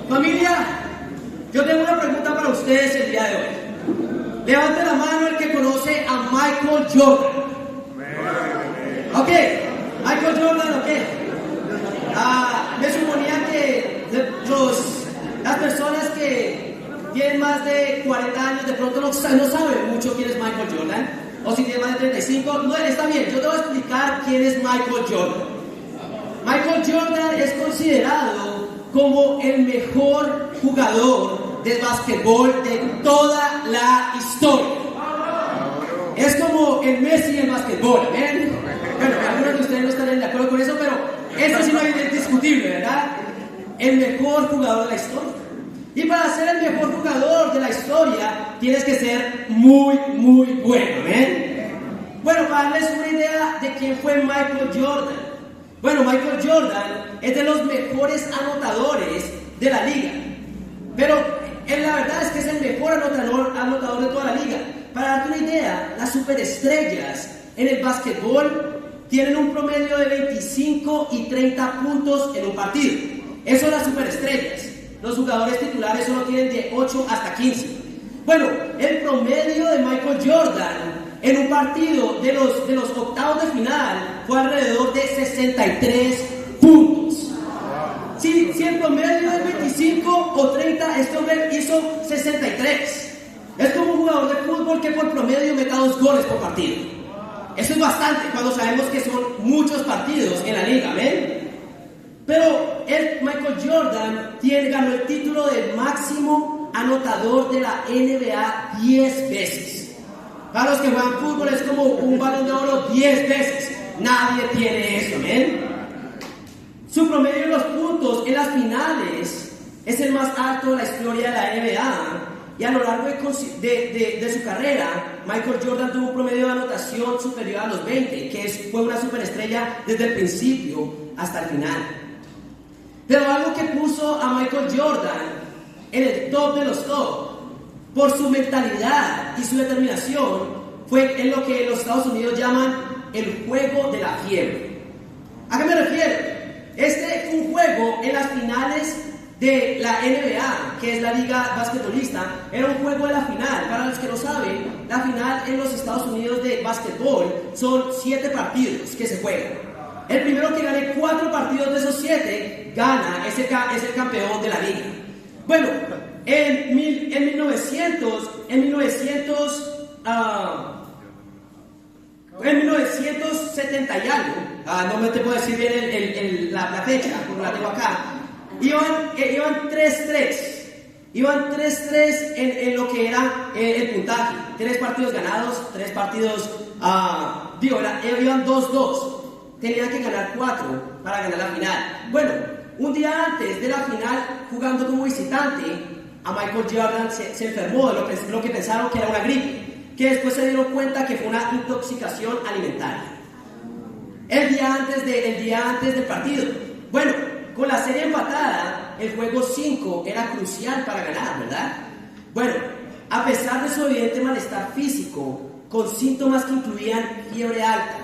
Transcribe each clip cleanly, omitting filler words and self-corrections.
Familia, yo tengo una pregunta para ustedes el día de hoy. Levante la mano el que conoce a Michael Jordan. Ok, Michael Jordan, ok. Me suponía que las personas que tienen más de 40 años de pronto no saben mucho quién es Michael Jordan. O si tienen más de 35, no, está bien, yo te voy a explicar quién es Michael Jordan. Michael Jordan es considerado como el mejor jugador de básquetbol de toda la historia. Es como el Messi del básquetbol, ¿ven? Bueno, algunos de ustedes no estarán de acuerdo con eso, pero esto sí no es indiscutible, ¿verdad? El mejor jugador de la historia. Y para ser el mejor jugador de la historia, tienes que ser muy, muy bueno, ¿ven? Bueno, para darles una idea de quién fue Michael Jordan. Bueno, Michael Jordan es de los mejores anotadores de la liga. Pero la verdad es que es el mejor anotador de toda la liga. Para darte una idea, las superestrellas en el básquetbol tienen un promedio de 25 y 30 puntos en un partido. Eso son las superestrellas. Los jugadores titulares solo tienen de 8 hasta 15. Bueno, el promedio de Michael Jordan en un partido de los octavos de final fue alrededor de 63 puntos. Si el promedio es 25 o 30, este hombre hizo 63. Es como un jugador de fútbol que por promedio meta 2 goles por partido. Eso es bastante cuando sabemos que son muchos partidos en la liga, ¿ven? Pero Michael Jordan ganó el título del máximo anotador de la NBA 10 veces. Para los que juegan fútbol es como un balón de oro 10 veces. Nadie tiene eso, ¿ven? Su promedio en los puntos en las finales es el más alto de la historia de la NBA. Y a lo largo de su carrera, Michael Jordan tuvo un promedio de anotación superior a los 20, que fue una superestrella desde el principio hasta el final. Pero algo que puso a Michael Jordan en el top de los top, por su mentalidad y su determinación, fue en lo que los Estados Unidos llaman el juego de la fiebre. ¿A qué me refiero? Este fue un juego en las finales de la NBA, que es la liga basquetbolista. Era un juego de la final. Para los que no saben, la final en los Estados Unidos de basquetbol son 7 partidos que se juegan. El primero que gane 4 partidos de esos 7 gana, es el campeón de la liga. Bueno, en 1970 y algo, no me te puedo decir bien la fecha, como la tengo acá, iban 3-3. Iban 3-3 en lo que era el puntaje. 3 partidos ganados, 3 partidos, iban 2-2. Tenían que ganar 4 para ganar la final. Bueno, un día antes de la final, jugando como visitante, a Michael Jordan se enfermó de lo que pensaron que era una gripe, que después se dieron cuenta que fue una intoxicación alimentaria. El día antes del partido. Bueno, con la serie empatada, el juego 5 era crucial para ganar, ¿verdad? Bueno, a pesar de su evidente malestar físico, con síntomas que incluían fiebre alta,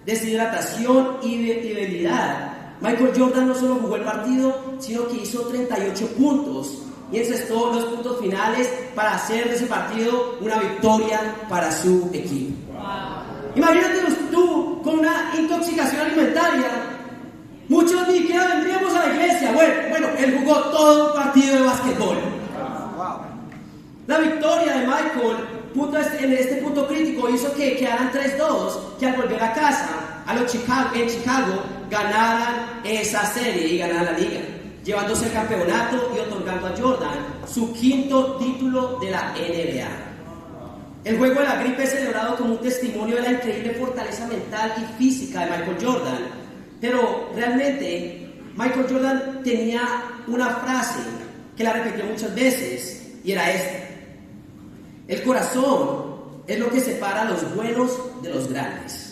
deshidratación y debilidad, Michael Jordan no solo jugó el partido, sino que hizo 38 puntos y encestó los puntos finales para hacer de ese partido una victoria para su equipo. Imagínate tú con una intoxicación alimentaria. Muchos ni siquiera vendríamos a la iglesia. Bueno, él jugó todo un partido de básquetbol. La victoria de Michael en este punto crítico hizo que quedaran 3-2, que al volver a casa en Chicago ganaran esa serie y ganaran la liga, llevándose el campeonato y otorgando a Jordan su 5º título de la NBA. El juego de la gripe es celebrado como un testimonio de la increíble fortaleza mental y física de Michael Jordan. Pero realmente Michael Jordan tenía una frase que la repitió muchas veces y era esta: el corazón es lo que separa a los buenos de los grandes.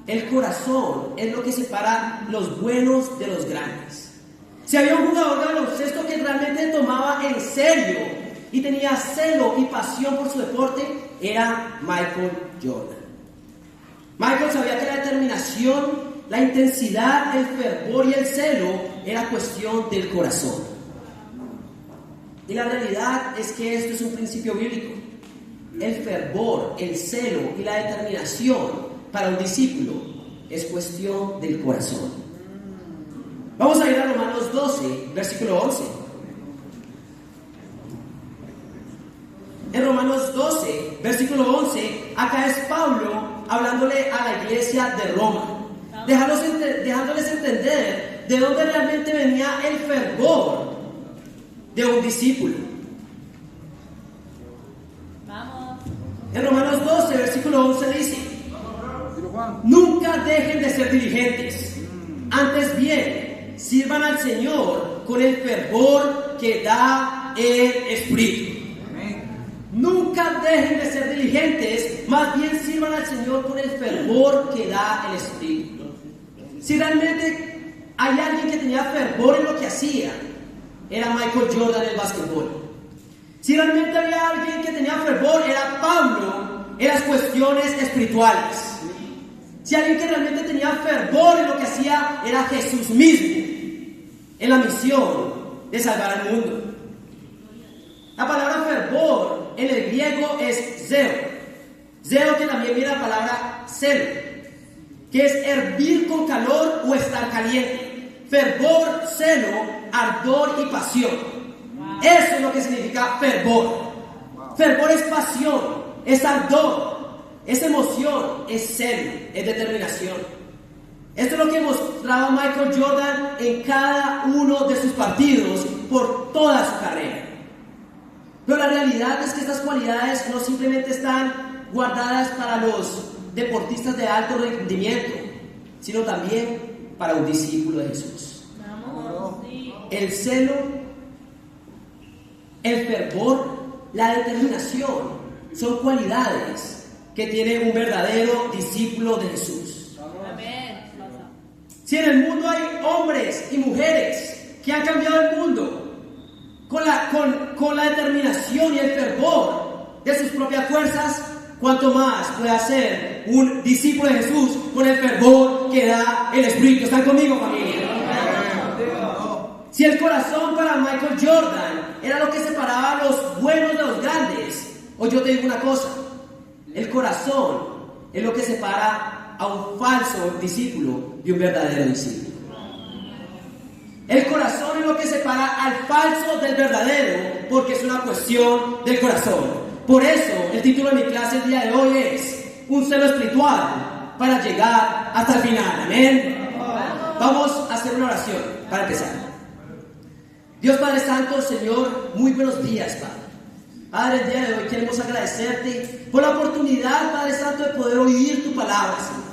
El corazón es lo que separa los buenos de los grandes. Si había un jugador de baloncesto que realmente tomaba en serio y tenía celo y pasión por su deporte, era Michael Jordan. Michael sabía que la determinación, la intensidad, el fervor y el celo era cuestión del corazón. Y la realidad es que esto es un principio bíblico. El fervor, el celo y la determinación para un discípulo es cuestión del corazón. Vamos a ir a Romanos 12, versículo 11. En Romanos 12, versículo 11, acá es Pablo hablándole a la iglesia de Roma, dejándoles entender de dónde realmente venía el fervor de un discípulo. Vamos. En Romanos 12, versículo 11 dice: nunca dejen de ser diligentes, antes bien, sirvan al Señor con el fervor que da el Espíritu. Nunca dejen de ser diligentes, más bien sirvan al Señor con el fervor que da el Espíritu. Si realmente hay alguien que tenía fervor en lo que hacía, era Michael Jordan en el básquetbol. Si realmente había alguien que tenía fervor, era Pablo en las cuestiones espirituales. Si alguien que realmente tenía fervor en lo que hacía, era Jesús mismo en la misión de salvar al mundo. La palabra fervor en el griego es zeo. Zeo, que también viene la palabra celo, que es hervir con calor o estar caliente. Fervor, celo, ardor y pasión. Eso es lo que significa fervor. Fervor es pasión, es ardor, es emoción, es celo, es determinación. Esto es lo que mostraba Michael Jordan en cada uno de sus partidos por toda su carrera. Pero la realidad es que estas cualidades no simplemente están guardadas para los deportistas de alto rendimiento, sino también para un discípulo de Jesús. El celo, el fervor, la determinación son cualidades que tiene un verdadero discípulo de Jesús. Si en el mundo hay hombres y mujeres que han cambiado el mundo con la determinación y el fervor de sus propias fuerzas, cuanto más puede hacer un discípulo de Jesús con el fervor que da el Espíritu. ¿Están conmigo, familia? Si el corazón para Michael Jordan era lo que separaba a los buenos de los grandes, hoy yo te digo una cosa: el corazón es lo que separa a un falso discípulo de un verdadero discípulo. El corazón es lo que separa al falso del verdadero, porque es una cuestión del corazón. Por eso el título de mi clase el día de hoy es un celo espiritual para llegar hasta el final. Amén. Vamos a hacer una oración para empezar. Dios Padre Santo, Señor, muy buenos días, Padre. Padre, el día de hoy queremos agradecerte por la oportunidad, Padre Santo, de poder oír tu palabra, Señor.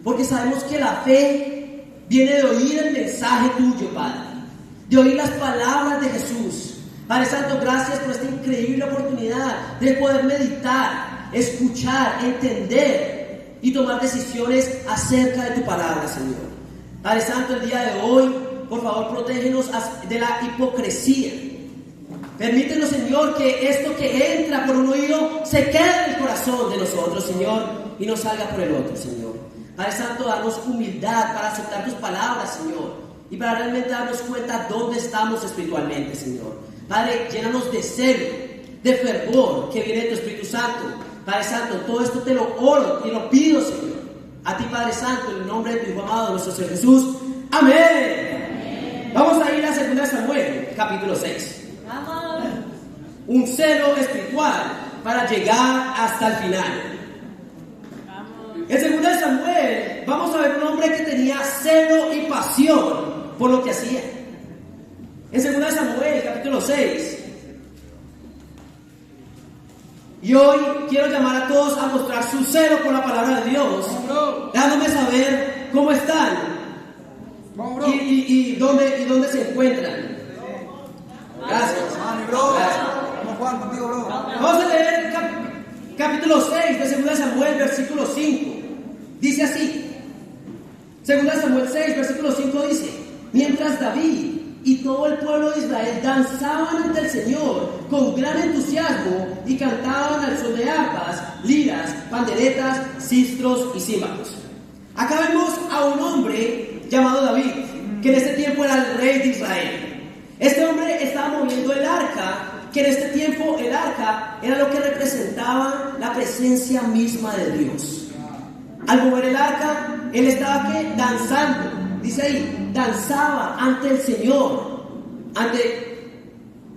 Porque sabemos que la fe viene de oír el mensaje tuyo, Padre, de oír las palabras de Jesús. Padre Santo, gracias por esta increíble oportunidad de poder meditar, escuchar, entender y tomar decisiones acerca de tu palabra, Señor. Padre Santo, el día de hoy, por favor, protégenos de la hipocresía. Permítenos, Señor, que esto que entra por un oído se quede en el corazón de nosotros, Señor, y no salga por el otro, Señor. Padre Santo, danos humildad para aceptar tus palabras, Señor, y para realmente darnos cuenta dónde estamos espiritualmente, Señor. Padre, llénanos de celo, de fervor que viene de tu Espíritu Santo. Padre Santo, todo esto te lo oro y lo pido, Señor, a ti, Padre Santo, en el nombre de tu Hijo amado, nuestro Señor Jesús. Amén. Vamos a ir a 2 Samuel, capítulo 6. Vamos. Un celo espiritual para llegar hasta el final. En 2 Samuel vamos a ver un hombre que tenía celo y pasión por lo que hacía. En 2 Samuel, capítulo 6. Y hoy quiero llamar a todos a mostrar su celo por la palabra de Dios, dándome saber cómo están y dónde se encuentran. Gracias. Vamos a leer capítulo 6 de 2 Samuel, versículo 5. Dice así: 2 Samuel 6, versículo 5 dice: mientras David y todo el pueblo de Israel danzaban ante el Señor con gran entusiasmo y cantaban al son de arpas, liras, panderetas, sistros y címbalos. Acá vemos a un hombre llamado David, que en ese tiempo era el rey de Israel. Este hombre estaba moviendo el arca que en este tiempo el arca era lo que representaba la presencia misma de Dios. Al mover el arca, él estaba ¿qué? Danzando. Dice ahí, danzaba ante el Señor,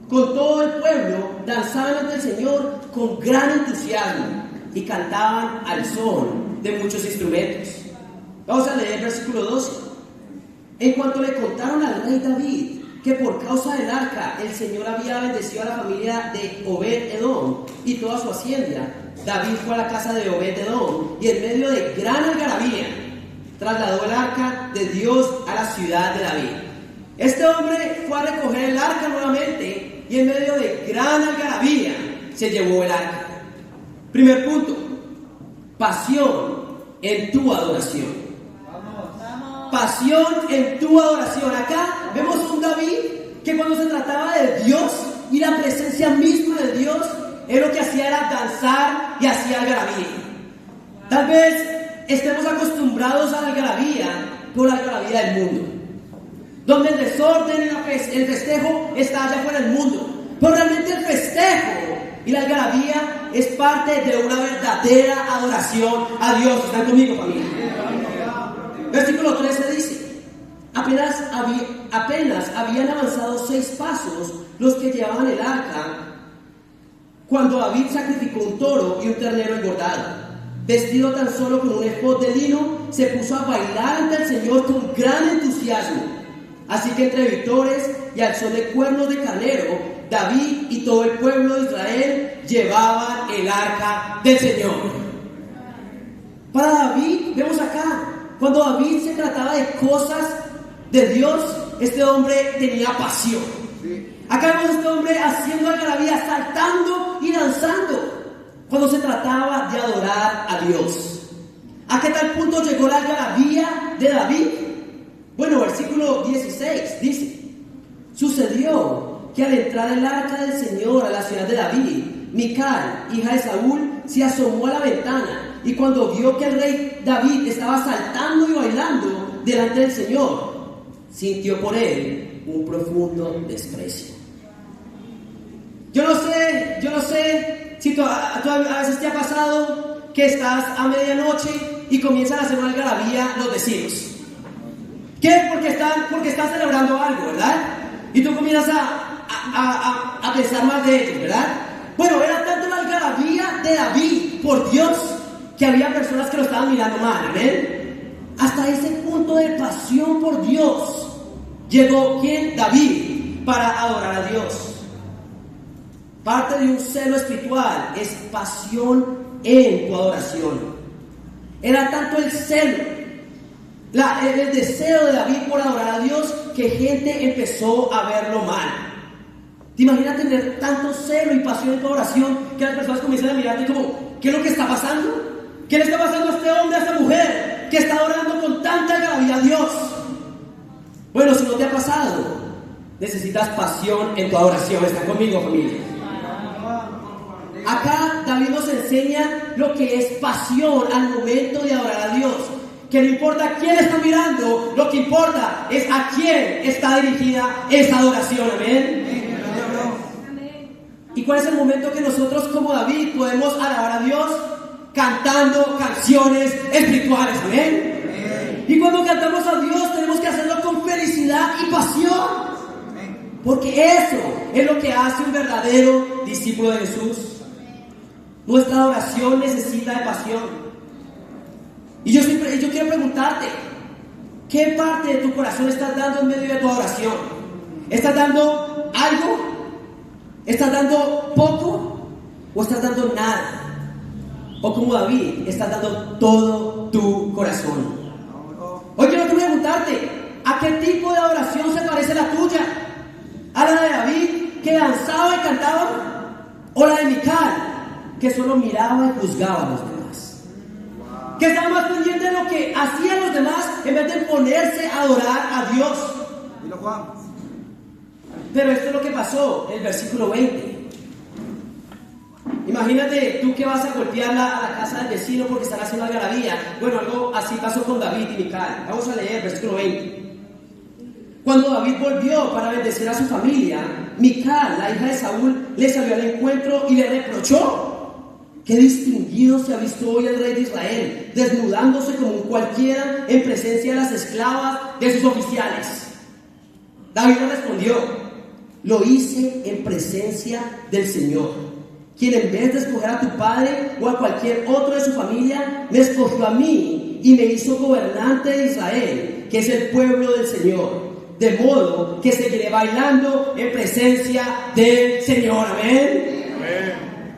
con todo el pueblo, danzaban ante el Señor con gran entusiasmo y cantaban al son de muchos instrumentos. Vamos a leer el versículo 12. En cuanto le contaron al rey David que por causa del arca el Señor había bendecido a la familia de Obed-Edom y toda su hacienda, David fue a la casa de Obed-Edom y en medio de gran algarabía trasladó el arca de Dios a la ciudad de David. Este hombre fue a recoger el arca nuevamente y en medio de gran algarabía se llevó el arca. Primer punto, pasión en tu adoración. Pasión en tu adoración. Acá vemos un David que cuando se trataba de Dios y la presencia misma de Dios, él lo que hacía era danzar y hacía algarabía. Tal vez estemos acostumbrados a la algarabía por la algarabía del mundo, donde el desorden y el festejo está allá fuera del mundo. Pero realmente el festejo y la algarabía es parte de una verdadera adoración a Dios. ¿Están conmigo, familia? Versículo 13 dice: apenas habían avanzado 6 pasos los que llevaban el arca, cuando David sacrificó un toro y un ternero engordado. Vestido tan solo con un efod de lino, se puso a bailar ante el Señor con gran entusiasmo. Así que entre victores y al son de cuernos de carnero, David y todo el pueblo de Israel llevaban el arca del Señor. Para David, vemos acá, cuando David se trataba de cosas de Dios, este hombre tenía pasión. Acá vemos a este hombre haciendo algarabía, saltando y danzando cuando se trataba de adorar a Dios. ¿A qué tal punto llegó la algarabía de David? Bueno, versículo 16 dice: sucedió que al entrar el arca del Señor a la ciudad de David, Mical, hija de Saúl, se asomó a la ventana y cuando vio que el rey David estaba saltando y bailando delante del Señor, sintió por él un profundo desprecio. Yo no sé si a veces te ha pasado que estás a medianoche y comienzan a hacer una algarabía los vecinos. ¿Qué? Porque están celebrando algo, ¿verdad? Y tú comienzas a pensar más de ellos, ¿verdad? Bueno, era tanto la algarabía de David por Dios que había personas que lo estaban mirando mal, ¿amén? Hasta ese punto de pasión por Dios llegó ¿quién? David, para adorar a Dios. Parte de un celo espiritual es pasión en tu adoración. Era tanto el celo, el deseo de David por adorar a Dios, que gente empezó a verlo mal. ¿Te imaginas tener tanto celo y pasión en tu adoración que las personas comienzan a mirarte como, ¿qué es lo que está pasando? ¿Qué le está pasando a este hombre, a esta mujer que está adorando con tanta algarabía a Dios? Bueno, si no te ha pasado, necesitas pasión en tu adoración. ¿Están conmigo, familia? Acá David nos enseña lo que es pasión al momento de adorar a Dios. Que no importa a quién está mirando, lo que importa es a quién está dirigida esa adoración. Amén. ¿Y cuál es el momento que nosotros como David podemos alabar a Dios? Cantando canciones espirituales. Amén. Y cuando cantamos a Dios tenemos que hacerlo con felicidad y pasión, porque eso es lo que hace un verdadero discípulo de Jesús. Nuestra adoración necesita de pasión. Y yo quiero preguntarte, ¿qué parte de tu corazón estás dando en medio de tu adoración? ¿Estás dando algo? ¿Estás dando poco? ¿O estás dando nada? O como David, estás dando todo tu corazón. Hoy quiero preguntarte, ¿a qué tipo de adoración se parece la tuya? ¿A la de David, que danzaba y cantaba? ¿O la de Mical, que solo miraba y juzgaba a los demás? Que estaba más pendiente de lo que hacían los demás en vez de ponerse a adorar a Dios. Pero esto es lo que pasó en el versículo 20. Imagínate tú que vas a golpear a la casa del vecino porque están haciendo algarabía. Bueno, algo así pasó con David y Mical. Vamos a leer el versículo 20. Cuando David volvió para bendecir a su familia, Mical, la hija de Saúl, le salió al encuentro y le reprochó: qué distinguido se ha visto hoy el rey de Israel, desnudándose como un cualquiera en presencia de las esclavas de sus oficiales. David le respondió: lo hice en presencia del Señor, quien en vez de escoger a tu padre o a cualquier otro de su familia, me escogió a mí y me hizo gobernante de Israel, que es el pueblo del Señor. De modo que seguiré bailando en presencia del Señor. Amén. Amén.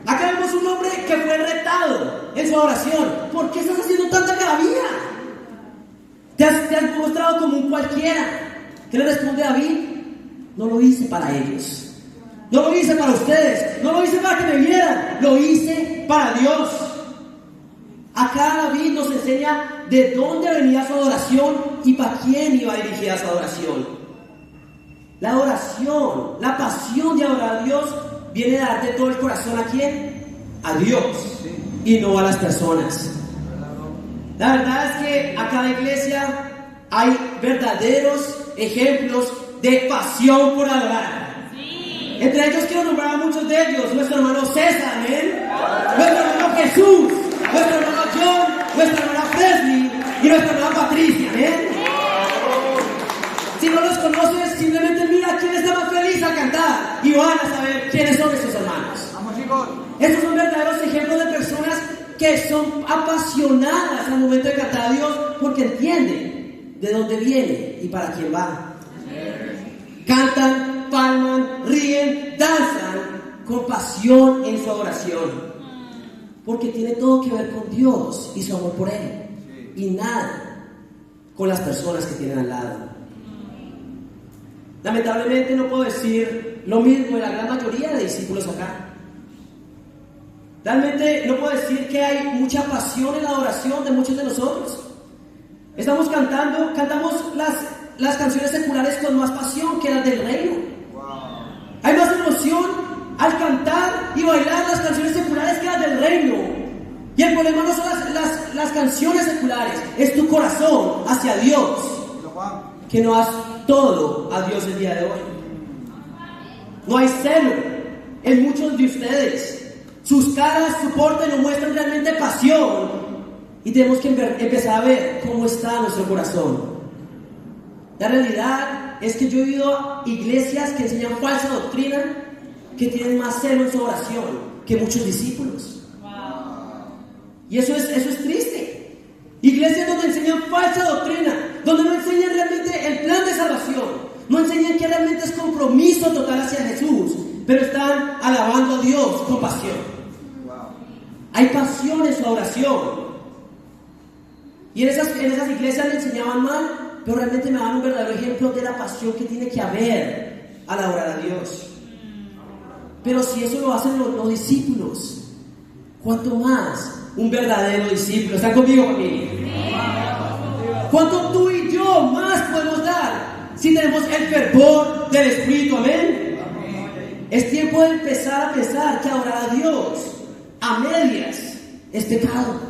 Acá vemos un hombre que fue retado en su oración. ¿Por qué estás haciendo tanta algarabía? ¿Te has mostrado como un cualquiera? ¿Qué le responde David? No lo hice para ellos, no lo hice para ustedes, no lo hice para que me vieran, lo hice para Dios. Acá David nos enseña de dónde venía su adoración y para quién iba dirigida su adoración. La adoración, la pasión de adorar a Dios viene de darte todo el corazón. ¿A quién? A Dios, y no a las personas. La verdad es que acá en la iglesia hay verdaderos ejemplos de pasión por adorar. Entre ellos quiero nombrar a muchos de ellos: nuestro hermano César, amén, nuestro hermano Jesús, nuestro hermano John, nuestra hermana Presley y nuestra hermana Patricia, amén. Si no los conoces, simplemente mira quién está más feliz al cantar y van a saber quiénes son esos hermanos. Vamos, chicos. Estos son verdaderos ejemplos de personas que son apasionadas al momento de cantar a Dios, porque entienden de dónde viene y para quién va. Cantan, palman, ríen, danzan con pasión en su adoración, porque tiene todo que ver con Dios y su amor por Él, y nada con las personas que tienen al lado. Lamentablemente no puedo decir lo mismo de la gran mayoría de discípulos acá. Realmente no puedo decir que hay mucha pasión en la adoración de muchos de nosotros. Cantamos las canciones seculares con más pasión que las del reino. Hay más emoción al cantar y bailar las canciones seculares que las del reino. Y el problema no son las canciones seculares, es tu corazón hacia Dios, que no has todo a Dios el día de hoy. No hay celo en muchos de ustedes. Sus caras, su porte no muestran realmente pasión. Y tenemos que empezar a ver cómo está nuestro corazón. La realidad es que yo he ido a iglesias que enseñan falsa doctrina, que tienen más celo en su oración que muchos discípulos. Y eso es triste. Iglesias donde enseñan falsa doctrina, donde no enseñan realmente el plan de salvación, no enseñan que realmente es compromiso total hacia Jesús, pero están alabando a Dios con pasión. Hay pasión en su oración. Y en esas iglesias le enseñaban mal, pero realmente me dan un verdadero ejemplo de la pasión que tiene que haber al adorar a Dios. Pero si eso lo hacen los discípulos, ¿cuánto más un verdadero discípulo? ¿Están conmigo, familia? ¿Cuánto tú y yo más podemos dar si tenemos el fervor del Espíritu? Amén. Es tiempo de empezar a pensar que adorar a Dios a medias es pecado.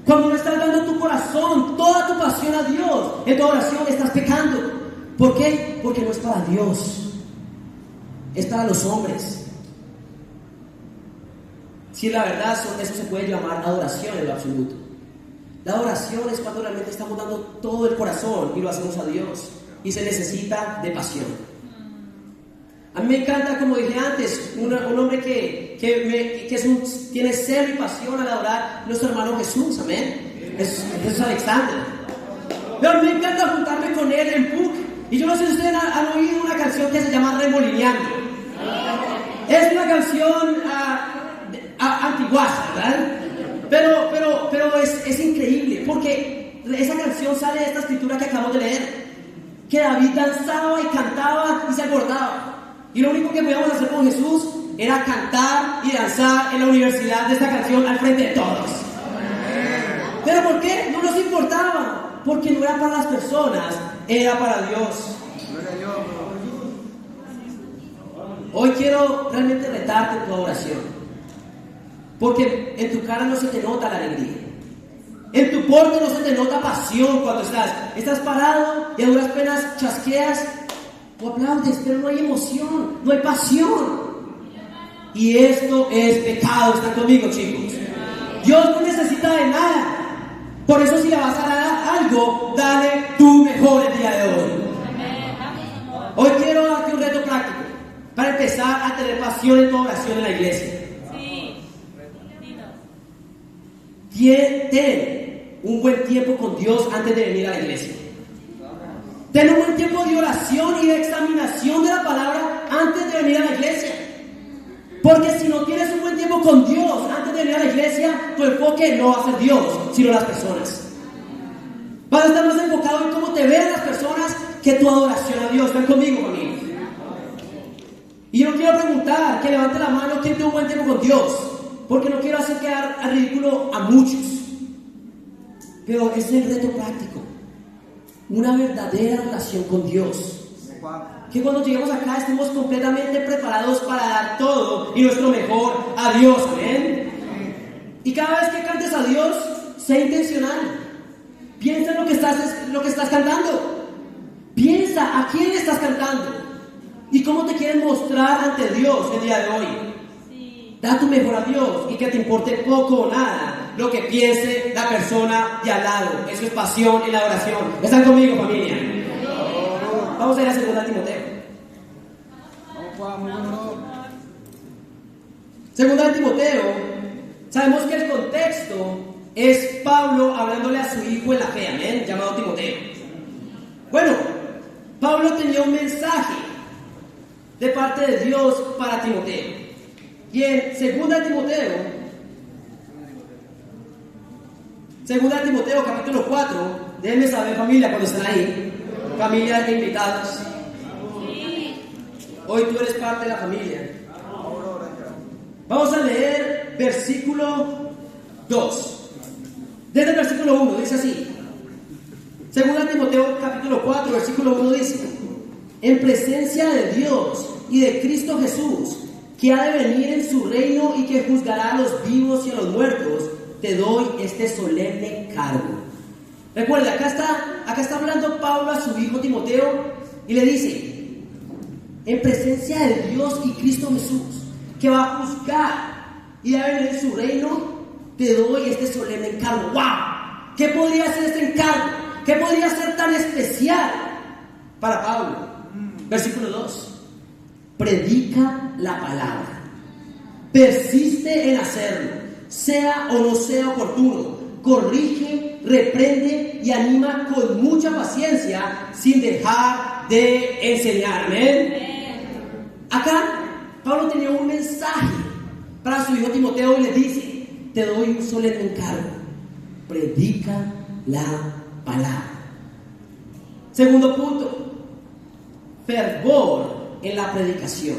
Cuando no estás dando tu corazón, toda tu pasión a Dios, en tu oración estás pecando. ¿Por qué? Porque no es para Dios, es para los hombres. Si la verdad eso se puede llamar adoración en lo absoluto. La adoración es cuando realmente estamos dando todo el corazón y lo hacemos a Dios, y se necesita de pasión. A mí me encanta, como dije antes, un hombre que tiene celo y pasión al adorar, nuestro hermano Jesús, amén. Jesús Alexander. Pero a mí me encanta juntarme con él en PUC. Y yo no sé si ustedes han oído una canción que se llama Remolineando. Es una canción antiguaza, ¿verdad? Pero es increíble, porque esa canción sale de esta escritura que acabamos de leer, que David danzaba y cantaba y se acordaba. Y lo único que podíamos hacer con Jesús era cantar y danzar en la universidad de esta canción al frente de todos. ¿Pero por qué? No nos importaba, porque no era para las personas, era para Dios. Hoy quiero realmente retarte en tu oración, porque en tu cara no se te nota la alegría. En tu porte no se te nota pasión cuando estás parado y a duras penas chasqueas o aplaudes, pero no hay emoción, no hay pasión. Y esto es pecado. ¿Están conmigo, chicos? Dios no necesita de nada. Por eso si le vas a dar algo, dale tu mejor el día de hoy. Hoy quiero darte un reto práctico para empezar a tener pasión en tu oración en la iglesia. Ten un buen tiempo con Dios antes de venir a la iglesia. Ten un buen tiempo de oración y de examinación de la palabra antes de venir a la iglesia. Porque si no tienes un buen tiempo con Dios antes de venir a la iglesia, tu enfoque no va a ser Dios, sino las personas. Vas a estar más enfocado en cómo te vean las personas que tu adoración a Dios. ¿Están conmigo, familia? Y yo no quiero preguntar que levante la mano quién tuvo un buen tiempo con Dios, porque no quiero hacer quedar a ridículo a muchos. Pero es el reto práctico. Una verdadera relación con Dios. Que cuando lleguemos acá estemos completamente preparados para dar todo y nuestro mejor a Dios. ¿Amén? Y cada vez que cantes a Dios, sé intencional. Piensa en lo que estás cantando. Piensa a quién estás cantando y cómo te quieres mostrar ante Dios el día de hoy. Da tu mejor a Dios y que te importe poco o nada lo que piense la persona de al lado. Eso es pasión en la oración. ¿Están conmigo, familia? Vamos a ir a 2 Timoteo. 2 Timoteo. Sabemos que el contexto es Pablo hablándole a su hijo en la fe, amén, llamado Timoteo. Bueno, Pablo tenía un mensaje de parte de Dios para Timoteo. Y en 2 Timoteo capítulo 4, déjenme saber, familia, cuando están ahí, familia de invitados. Hoy tú eres parte de la familia. Vamos a leer versículo 2. Desde el versículo 1 dice así. 2 Timoteo capítulo 4, versículo 1 dice: en presencia de Dios y de Cristo Jesús, que ha de venir en su reino y que juzgará a los vivos y a los muertos, te doy este solemne cargo. Recuerda, acá está hablando Pablo a su hijo Timoteo y le dice: en presencia de Dios y Cristo Jesús, que va a juzgar y va a venir en su reino, te doy este solemne encargo. ¡Wow! ¿Qué podría ser este encargo? ¿Qué podría ser tan especial para Pablo? Versículo 2. Predica la palabra. Persiste en hacerlo, sea o no sea oportuno. Corrige, reprende y anima con mucha paciencia, sin dejar de enseñar. Amén. Acá Pablo tenía un mensaje para su hijo Timoteo y le dice: te doy un solemne encargo, predica la palabra. Segundo punto, fervor en la predicación.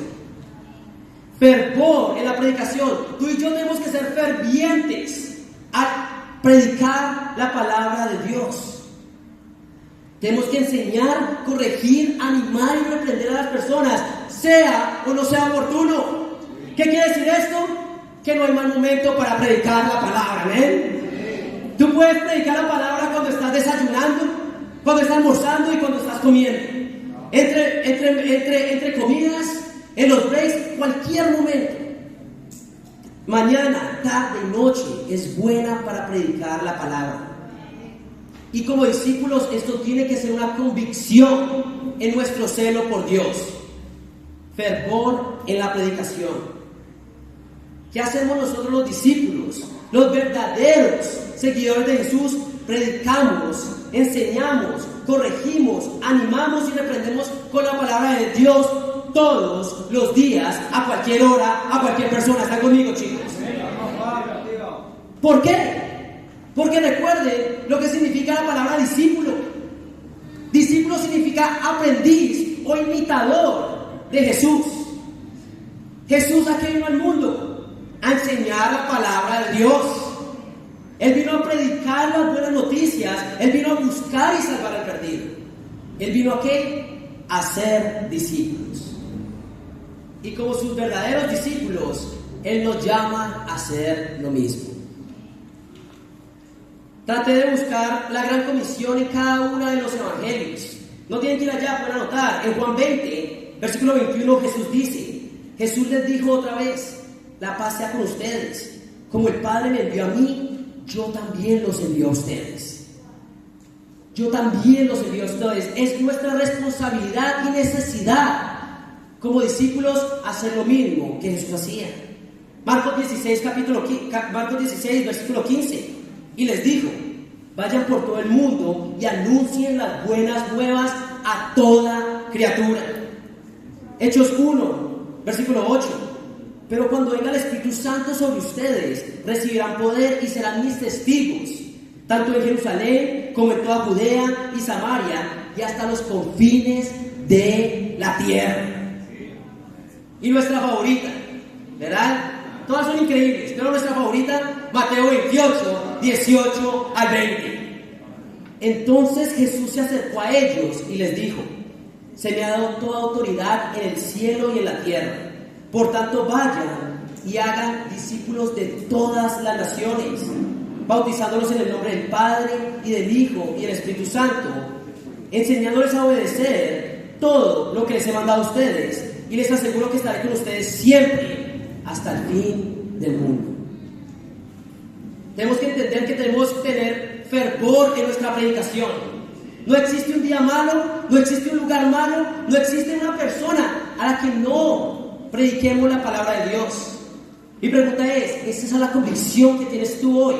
Fervor en la predicación. Tú y yo tenemos que ser fervientes al predicar la palabra de Dios. Tenemos que enseñar, corregir, animar y reprender a las personas, sea o no sea oportuno. ¿Qué quiere decir esto? Que no hay mal momento para predicar la palabra. ¿Amén? Tú puedes predicar la palabra cuando estás desayunando, cuando estás almorzando y cuando estás comiendo. Entre comidas, en los breaks, cualquier momento. Mañana, tarde, noche es buena para predicar la palabra. Y como discípulos, esto tiene que ser una convicción en nuestro celo por Dios. Fervor en la predicación. ¿Qué hacemos nosotros los discípulos? Los verdaderos seguidores de Jesús. Predicamos, enseñamos, corregimos, animamos y reprendemos con la palabra de Dios todos los días, a cualquier hora, a cualquier persona. ¿Están conmigo, chicos? ¿Por qué? Porque recuerden lo que significa la palabra discípulo. Discípulo significa aprendiz o imitador de Jesús. Jesús aquí vino al mundo a enseñar la palabra de Dios. Él vino a predicar las buenas noticias. Él vino a buscar y salvar al perdido. Él vino a ¿qué? A ser discípulos. Y como sus verdaderos discípulos, Él nos llama a hacer lo mismo. traté de buscar la gran comisión en cada uno de los evangelios. No tienen que ir allá, pueden anotar. En Juan 20, versículo 21, Jesús dice, Jesús les dijo otra vez, la paz sea con ustedes. Como el Padre me envió a mí, yo también los envío a ustedes. Yo también los envío a ustedes. Es nuestra responsabilidad y necesidad como discípulos hacer lo mismo que Jesús hacía. Marcos 16, versículo 15. Y les dijo, vayan por todo el mundo y anuncien las buenas nuevas a toda criatura. Hechos 1, versículo 8. Pero cuando venga el Espíritu Santo sobre ustedes, recibirán poder y serán mis testigos, tanto en Jerusalén como en toda Judea y Samaria y hasta los confines de la tierra. Y nuestra favorita, ¿verdad? Todas son increíbles, pero nuestra favorita, Mateo 28, 18 al 20. Entonces Jesús se acercó a ellos y les dijo, se me ha dado toda autoridad en el cielo y en la tierra. Por tanto, vayan y hagan discípulos de todas las naciones, bautizándolos en el nombre del Padre y del Hijo y del Espíritu Santo, enseñándoles a obedecer todo lo que les he mandado a ustedes, y les aseguro que estaré con ustedes siempre hasta el fin del mundo. Tenemos que entender que tenemos que tener fervor en nuestra predicación. No existe un día malo, no existe un lugar malo, no existe una persona a la que no prediquemos la palabra de Dios. Mi pregunta ¿es esa la convicción que tienes tú hoy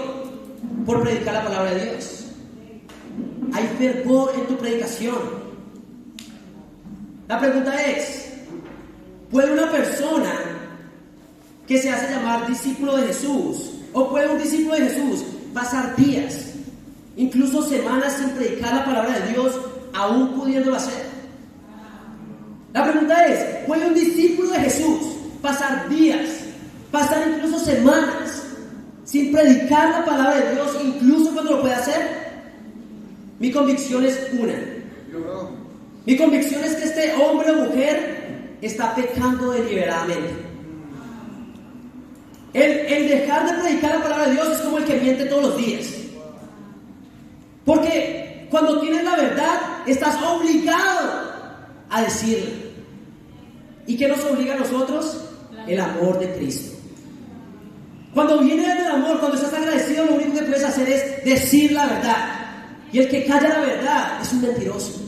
por predicar la palabra de Dios? ¿Hay fervor en tu predicación? La pregunta es, ¿puede una persona que se hace llamar discípulo de Jesús, o puede un discípulo de Jesús pasar días, incluso semanas sin predicar la palabra de Dios, aún pudiéndolo hacer? La pregunta es, ¿puede un discípulo de Jesús pasar días, pasar incluso semanas sin predicar la palabra de Dios, incluso cuando lo puede hacer? Mi convicción es una. Mi convicción es que este hombre o mujer está pecando deliberadamente. El dejar de predicar la palabra de Dios es como el que miente todos los días. Porque cuando tienes la verdad, estás obligado a decirla. ¿Y qué nos obliga a nosotros? El amor de Cristo. Cuando viene del amor, cuando estás agradecido, lo único que puedes hacer es decir la verdad. Y el que calla la verdad es un mentiroso.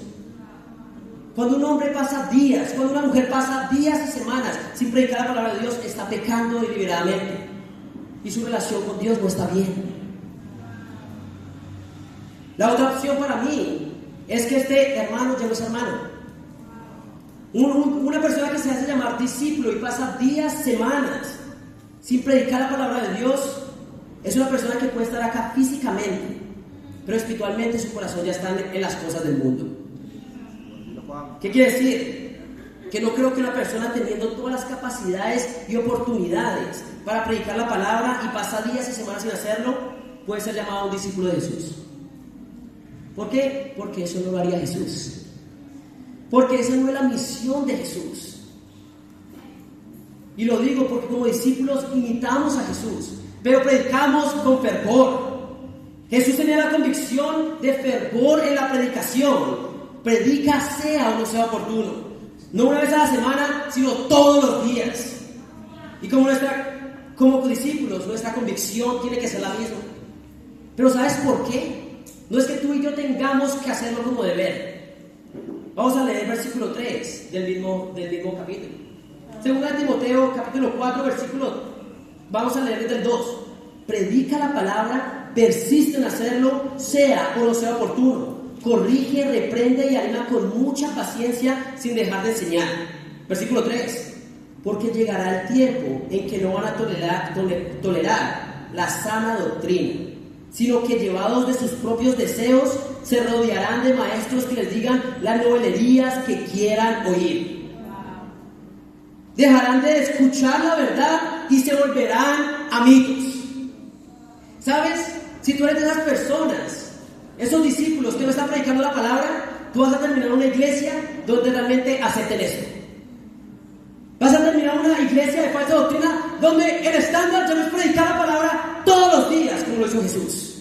Cuando un hombre pasa días, cuando una mujer pasa días y semanas sin predicar la palabra de Dios, está pecando deliberadamente. Y su relación con Dios no está bien. La otra opción para mí es que este hermano ya no es hermano. Una persona que se hace llamar discípulo y pasa días, semanas sin predicar la palabra de Dios, es una persona que puede estar acá físicamente, pero espiritualmente su corazón ya está en las cosas del mundo. ¿Qué quiere decir? Que no creo que una persona teniendo todas las capacidades y oportunidades para predicar la palabra y pasa días y semanas sin hacerlo, puede ser llamado un discípulo de Jesús. ¿Por qué? Porque eso no lo haría Jesús. Porque esa no es la misión de Jesús. Y lo digo porque como discípulos imitamos a Jesús, pero predicamos con fervor. Jesús tenía la convicción de fervor en la predicación. Predica sea o no sea oportuno. No una vez a la semana, sino todos los días. Y como discípulos, nuestra convicción tiene que ser la misma. Pero ¿sabes por qué? No es que tú y yo tengamos que hacerlo como deber. Vamos a leer el versículo 3 del mismo capítulo. Segunda de Timoteo, capítulo 4, versículo. Vamos a leer desde el 2. Predica la palabra, persiste en hacerlo, sea o no sea oportuno. Corrige, reprende y anima con mucha paciencia sin dejar de enseñar. Versículo 3. Porque llegará el tiempo en que no van a tolerar la sana doctrina, sino que llevados de sus propios deseos se rodearán de maestros que les digan las novelerías que quieran oír. Dejarán de escuchar la verdad y se volverán a mitos. ¿Sabes? Si tú eres de esas personas, esos discípulos que no están predicando la palabra, tú vas a terminar en una iglesia donde realmente acepten eso. Vas a terminar en una iglesia de falsa doctrina donde el estándar ya no es predicar la palabra todos los días como lo hizo Jesús.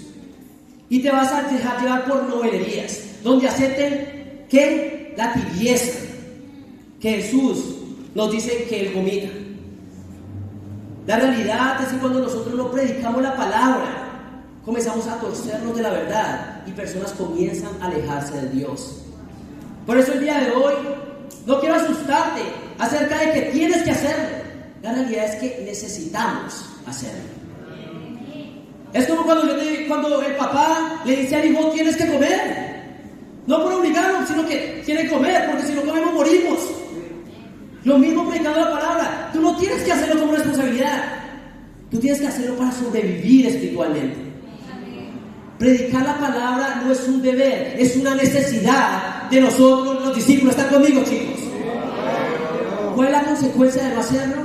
y te vas a dejar llevar por novelerías, donde acepten que la tibieza que Jesús nos dice que Él vomita. La realidad es que cuando nosotros no predicamos la palabra, comenzamos a torcernos de la verdad y personas comienzan a alejarse de Dios. Por eso el día de hoy no quiero asustarte acerca de que tienes que hacerlo. La realidad es que necesitamos hacerlo. Es como cuando el papá le dice al hijo: tienes que comer. No por obligarlo, sino que tiene que comer, porque si no comemos morimos. Lo mismo predicando la palabra. Tú no tienes que hacerlo como responsabilidad. Tú tienes que hacerlo para sobrevivir espiritualmente. Predicar la palabra no es un deber, es una necesidad de nosotros los discípulos. ¿Están conmigo, chicos? ¿Cuál es la consecuencia de no hacerlo?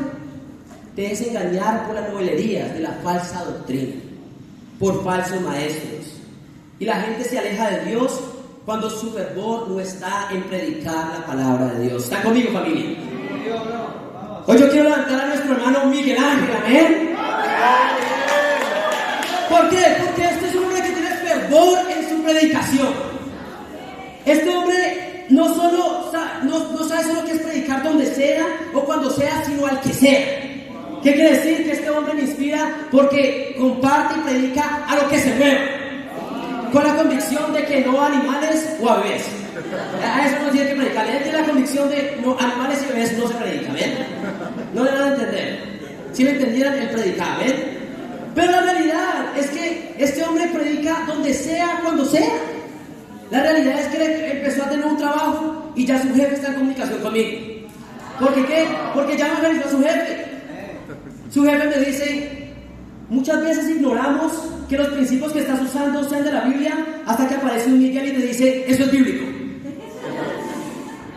Te dejes engañar por las novelerías de la falsa doctrina, por falsos maestros. Y la gente se aleja de Dios cuando su fervor no está en predicar la palabra de Dios. ¿Están conmigo, familia? Hoy yo quiero levantar a nuestro hermano Miguel Ángel, amén. ¿Por qué? Porque este es un hombre que tiene fervor en su predicación. Este hombre no sabe solo qué es predicar donde sea o cuando sea, sino al que sea. ¿Qué quiere decir? Que este hombre me inspira porque comparte y predica a lo que se mueve, con la convicción de que no a animales o a bebés. A eso no tiene que predicar. Él tiene la convicción de no, animales y bebés no se predica, ¿ven? No le van a entender. Si me entendieran, él predicaba, ¿ven? Pero la realidad es que este hombre predica donde sea, cuando sea. La realidad es que él empezó a tener un trabajo y ya su jefe está en comunicación conmigo. ¿Por qué? Porque ya no realizó a su jefe. Su jefe me dice: muchas veces ignoramos que los principios que estás usando sean de la Biblia hasta que aparece un Miguel y te dice: eso es bíblico.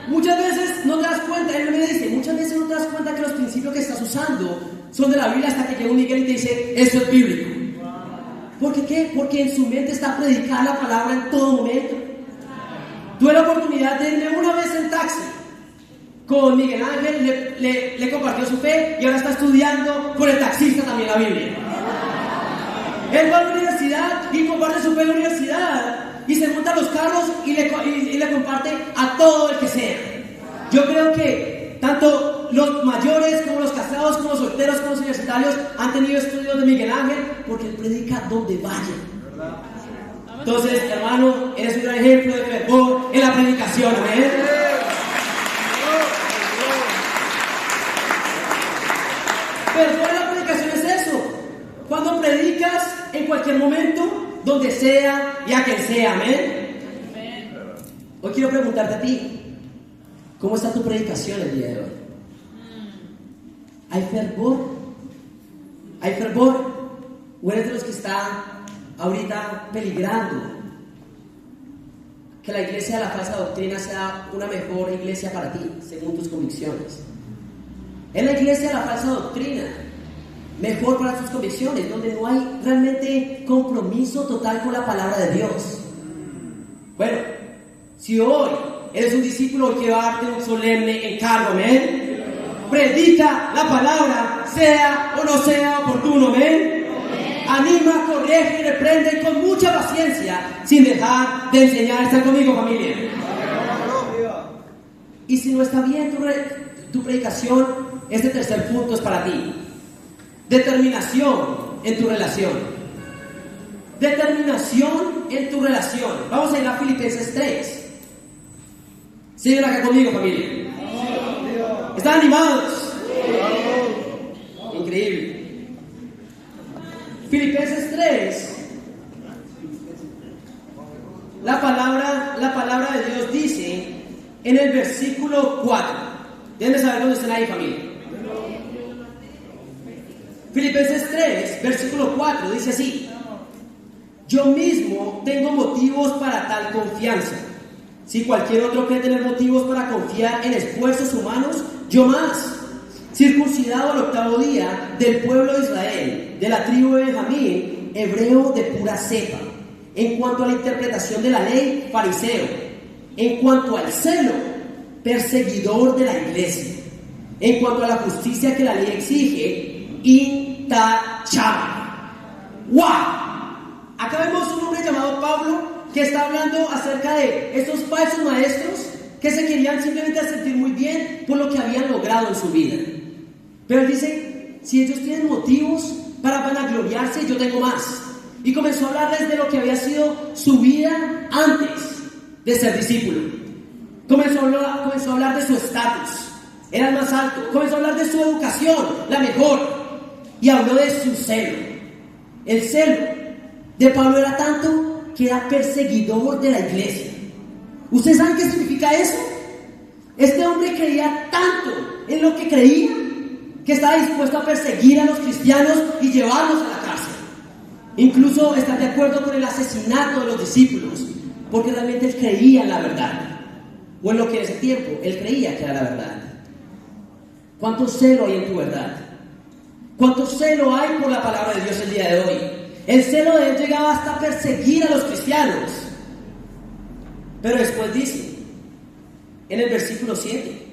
Muchas veces no te das cuenta, él me dice, muchas veces no te das cuenta que los principios que estás usando son de la Biblia hasta que llega un Miguel y te dice: eso es bíblico. ¿Por qué? Porque en su mente está predicada la palabra en todo momento. Tuve la oportunidad de irme una vez en taxi con Miguel Ángel, le compartió su fe y ahora está estudiando con el taxista también la Biblia. Él va a la universidad y comparte su fe en la universidad y se monta los carros y le comparte a todo el que sea. Yo creo que tanto los mayores como los casados, como los solteros, como los universitarios han tenido estudios de Miguel Ángel porque él predica donde vaya. Entonces, hermano, eres un gran ejemplo de fervor en la predicación, amén. Fervor en la predicación es eso. Cuando predicas en cualquier momento, donde sea y a quien sea, amén. Hoy quiero preguntarte a ti: ¿cómo está tu predicación el día de hoy? ¿Hay fervor? ¿Hay fervor? ¿O eres de los que está ahorita peligrando que la iglesia de la falsa doctrina sea una mejor iglesia para ti, según tus convicciones? Es la iglesia de la falsa doctrina mejor para tus convicciones, donde no hay realmente compromiso total con la palabra de Dios. Bueno, si hoy eres un discípulo, quiero darte un solemne encargo, amén. Predica la palabra, sea o no sea oportuno, amén. Anima, corrige y reprende con mucha paciencia, sin dejar de enseñar. ¿Están conmigo, familia? Y si no está bien tu predicación, este tercer punto es para ti. Determinación en tu relación. Determinación en tu relación. Vamos a ir a Filipenses 3. Siguen acá conmigo, familia. ¿Están animados? Increíble. Filipenses 3. La palabra de Dios dice en el versículo 4. Déjenme saber dónde están ahí, familia. Filipenses 3, versículo 4, dice así: yo mismo tengo motivos para tal confianza. Si cualquier otro cree tener motivos para confiar en esfuerzos humanos, yo más. Circuncidado al 8º día, del pueblo de Israel, de la tribu de Benjamín, hebreo de pura cepa. En cuanto a la interpretación de la ley, fariseo. En cuanto al celo, perseguidor de la iglesia. En cuanto a la justicia que la ley exige, intachable. ¡Wow! Acá vemos un hombre llamado Pablo que está hablando acerca de estos falsos maestros que se querían simplemente sentir muy bien por lo que habían logrado en su vida. Pero él dice, si ellos tienen motivos para vanagloriarse, yo tengo más. Y comenzó a hablarles de lo que había sido su vida antes de ser discípulo. Comenzó a hablar de su estatus, era el más alto. Comenzó a hablar de su educación, la mejor. Y habló de su celo. El celo de Pablo era tanto que era perseguidor de la iglesia. ¿Ustedes saben qué significa eso? Este hombre creía tanto en lo que creía que estaba dispuesto a perseguir a los cristianos y llevarlos a la cárcel. Incluso estar de acuerdo con el asesinato de los discípulos, porque realmente él creía en la verdad, o en lo que en ese tiempo él creía que era la verdad. ¿Cuánto celo hay en tu verdad? ¿Cuánto celo hay por la palabra de Dios el día de hoy? El celo de él llegaba hasta perseguir a los cristianos. Pero después dice, en el versículo 7,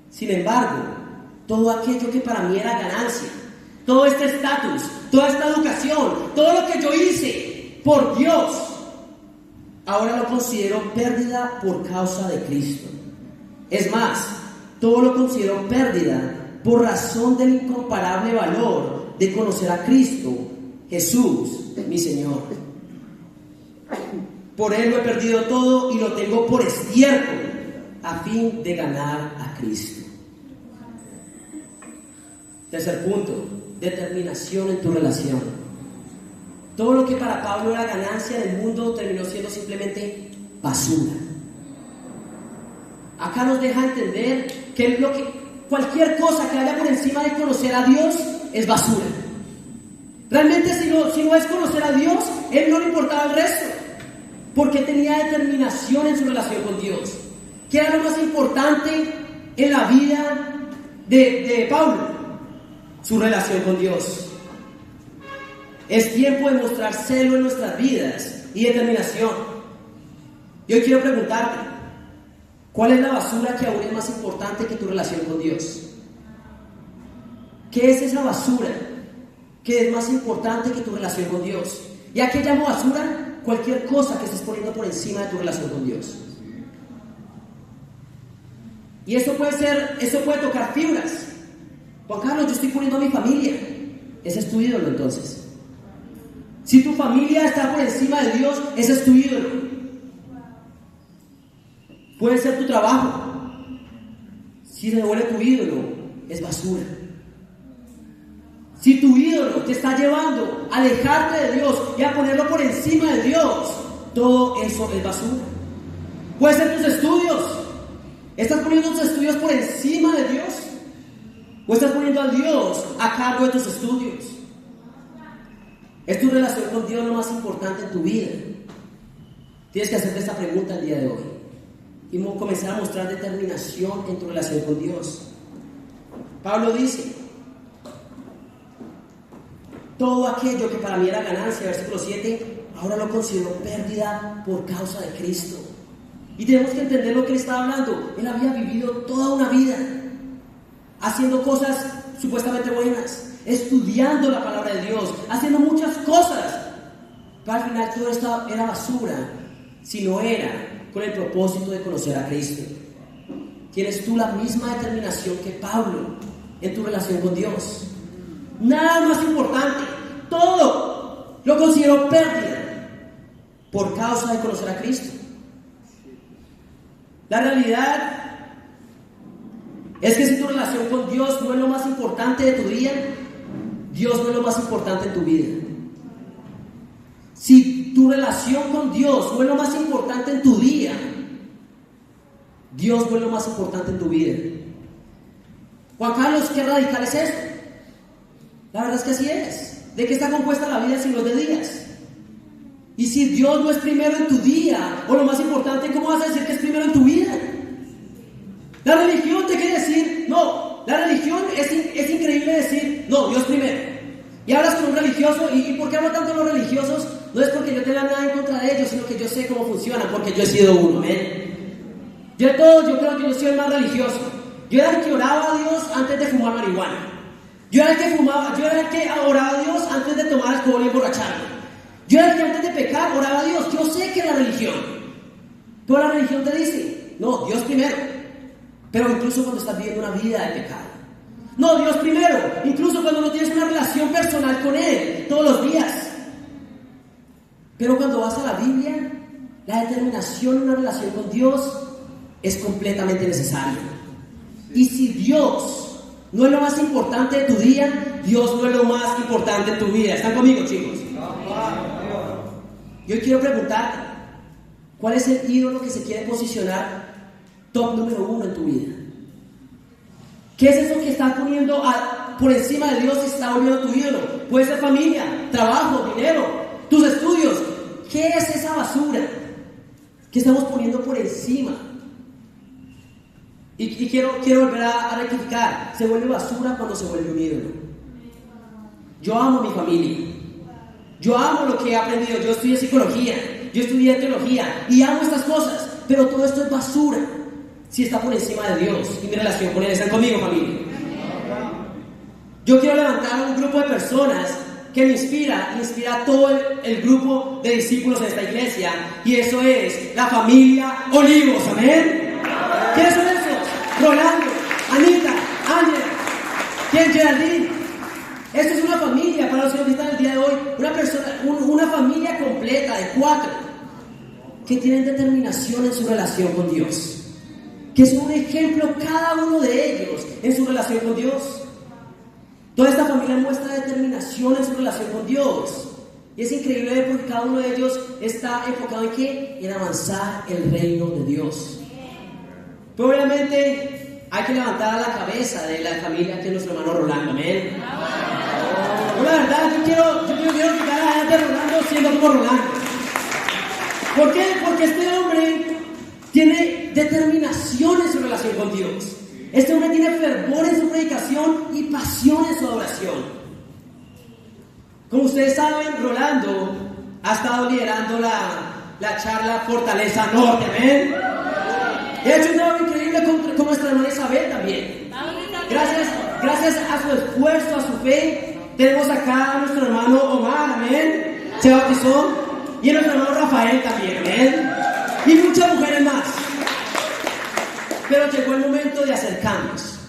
sin embargo, todo aquello que para mí era ganancia, todo este estatus, toda esta educación, todo lo que yo hice por Dios, ahora lo considero pérdida por causa de Cristo. Es más, todo lo considero pérdida por razón del incomparable valor de conocer a Cristo, Jesús, mi Señor. Por Él lo he perdido todo y lo tengo por estiércol, a fin de ganar a Cristo. Tercer punto, determinación en tu relación. Todo lo que para Pablo era ganancia en el mundo terminó siendo simplemente basura. Acá nos deja entender que cualquier cosa que haya por encima de conocer a Dios es basura. Realmente si no es conocer a Dios, él no le importaba el resto, porque tenía determinación en su relación con Dios. ¿Qué era lo más importante en la vida de Pablo? Su relación con Dios. Es tiempo de mostrar celo en nuestras vidas y determinación. Y hoy quiero preguntarte, ¿cuál es la basura que aún es más importante que tu relación con Dios? ¿Qué es esa basura que es más importante que tu relación con Dios? ¿Y a qué llamo basura? Cualquier cosa que estés poniendo por encima de tu relación con Dios. Y eso puede tocar fibras. Juan Carlos, yo estoy poniendo a mi familia. Ese es tu ídolo entonces. Si tu familia está por encima de Dios, ese es tu ídolo. Puede ser tu trabajo. Si se vuelve tu ídolo, es basura. Si tu ídolo te está llevando a alejarte de Dios y a ponerlo por encima de Dios, todo eso es basura. Puede ser tus estudios. ¿Estás poniendo tus estudios por encima de Dios? ¿O estás poniendo a Dios a cargo de tus estudios? ¿Es tu relación con Dios lo más importante en tu vida? Tienes que hacerte esta pregunta el día de hoy y comenzar a mostrar determinación en tu relación con Dios. Pablo dice, todo aquello que para mí era ganancia, versículo 7, ahora lo considero pérdida por causa de Cristo. Y tenemos que entender lo que él estaba hablando. Él había vivido toda una vida haciendo cosas supuestamente buenas, estudiando la palabra de Dios, haciendo muchas cosas, pero al final todo esto era basura si no era con el propósito de conocer a Cristo. ¿Tienes tú la misma determinación que Pablo en tu relación con Dios? Nada más importante, todo lo considero pérdida por causa de conocer a Cristo. La realidad es que si tu relación con Dios no es lo más importante de tu día, Dios no es lo más importante en tu vida. Si tu relación con Dios no es lo más importante en tu día, Dios no es lo más importante en tu vida. Juan Carlos, ¿qué radical es esto? La verdad es que así es. ¿De qué está compuesta la vida si no es de días? Y si Dios no es primero en tu día, o lo más importante, ¿cómo vas a decir que es primero en tu vida? La religión te quiere decir, no, la religión es increíble decir, no, Dios primero. Y hablas con un religioso, ¿y por qué hablo tanto de los religiosos? No es porque yo tenga nada en contra de ellos, sino que yo sé cómo funcionan, porque yo he sido uno, ¿ven? Yo creo que yo soy el más religioso. Yo era el que oraba a Dios antes de fumar marihuana. Yo era el que oraba a Dios antes de tomar alcohol y emborracharme. Yo era el que antes de pecar oraba a Dios. Yo sé que es la religión. Pero la religión te dice, no, Dios primero. Pero incluso cuando estás viviendo una vida de pecado. No, Dios primero. Incluso cuando no tienes una relación personal con Él todos los días. Pero cuando vas a la Biblia, la determinación de una relación con Dios es completamente necesaria. Y si Dios no es lo más importante de tu día, Dios no es lo más importante de tu vida. ¿Están conmigo, chicos? Yo quiero preguntarte, ¿cuál es el ídolo que se quiere posicionar top número 1 en tu vida? ¿Qué es eso que estás poniendo por encima de Dios y está volviendo tu ídolo? Puede ser familia, trabajo, dinero, tus estudios. ¿Qué es esa basura que estamos poniendo por encima? Y quiero volver a rectificar. Se vuelve basura cuando se vuelve un ídolo. Yo amo a mi familia. Yo amo lo que he aprendido. Yo estudié psicología, yo estudié teología y amo estas cosas. Pero todo esto es basura si está por encima de Dios y mi relación con Él. ¿Están conmigo, familia? Yo quiero levantar a un grupo de personas que me inspira a todo el grupo de discípulos de esta iglesia. Y eso es la familia Olivos. ¿Amén? ¿Quiénes son esos? Rolando, Anita, Ángela, ¿quién? Geraldine. Esto es una familia, para los que nos visitan el día de hoy, una familia completa de 4 que tienen determinación en su relación con Dios, que es un ejemplo cada uno de ellos en su relación con Dios. Toda esta familia muestra determinación en su relación con Dios. Y es increíble ver porque cada uno de ellos está enfocado en ¿qué? En avanzar el reino de Dios. Pero obviamente hay que levantar a la cabeza de la familia que es nuestro hermano Rolando. Amén. La verdad, yo quiero quitar a la gente de Rolando siendo como Rolando. ¿Por qué? Porque este hombre tiene determinación en su relación con Dios. Este hombre tiene fervor en su predicación y pasión en su adoración. Como ustedes saben, Rolando ha estado liderando la charla Fortaleza Norte. ¿Amén? De hecho, es algo increíble con nuestra hermana Isabel también. Gracias a su esfuerzo, a su fe, tenemos acá a nuestro hermano Omar. Amén. Se bautizó. Y a nuestro hermano Rafael también. Amén. Y muchas mujeres más. Pero llegó el momento de hacer cambios.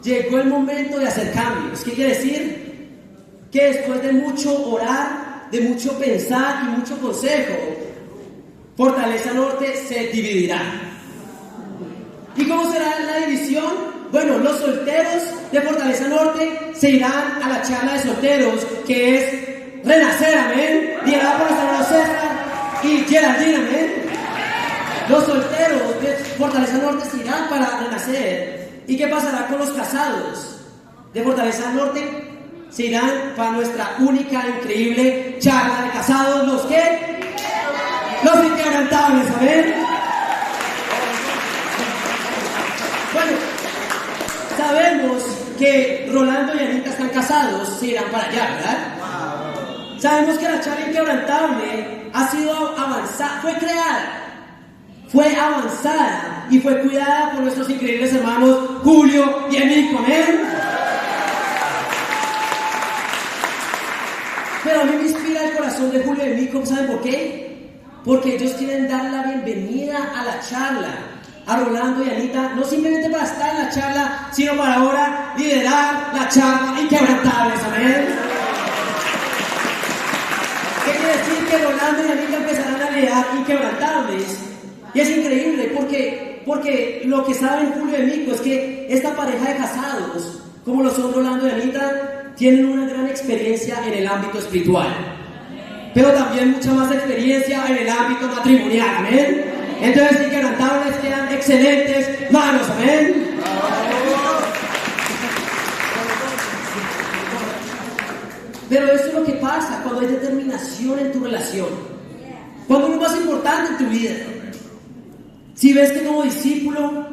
Llegó el momento de hacer cambios. ¿Qué quiere decir? Que después de mucho orar, de mucho pensar y mucho consejo, Fortaleza Norte se dividirá. ¿Y cómo será la división? Bueno, los solteros de Fortaleza Norte se irán a la charla de solteros, que es Renacer. Amén. Liderada por nuestro hermano César y Geraldine. Amén. Los solteros de Fortaleza Norte se irán para Renacer. ¿Y qué pasará con los casados de Fortaleza Norte? Se irán para nuestra única, increíble charla de casados. ¿Los qué? Los inquebrantables. ¿Amén? Bueno, sabemos que Rolando y Anita están casados, se irán para allá, ¿verdad? Sabemos que la charla inquebrantable ha sido avanzada, fue avanzada y fue cuidada por nuestros increíbles hermanos Julio y Emico. ¿Amén? Pero a mí me inspira el corazón de Julio y Emico. ¿Saben por qué? Porque ellos quieren dar la bienvenida a la charla a Rolando y Anita, no simplemente para estar en la charla, sino para ahora liderar la charla Inquebrantables. Amén. ¿Qué quiere decir? Que Rolando y Anita empezarán a liderar Inquebrantables. Y es increíble porque lo que saben Julio y Emico es que esta pareja de casados, como lo son Rolando y Anita, tienen una gran experiencia en el ámbito espiritual, pero también mucha más experiencia en el ámbito matrimonial. Amén. Entonces, Inquebrantables quedan excelentes manos. Amén. Pero esto es lo que pasa cuando hay determinación en tu relación, cuando es lo más importante en tu vida. Si ves que como discípulo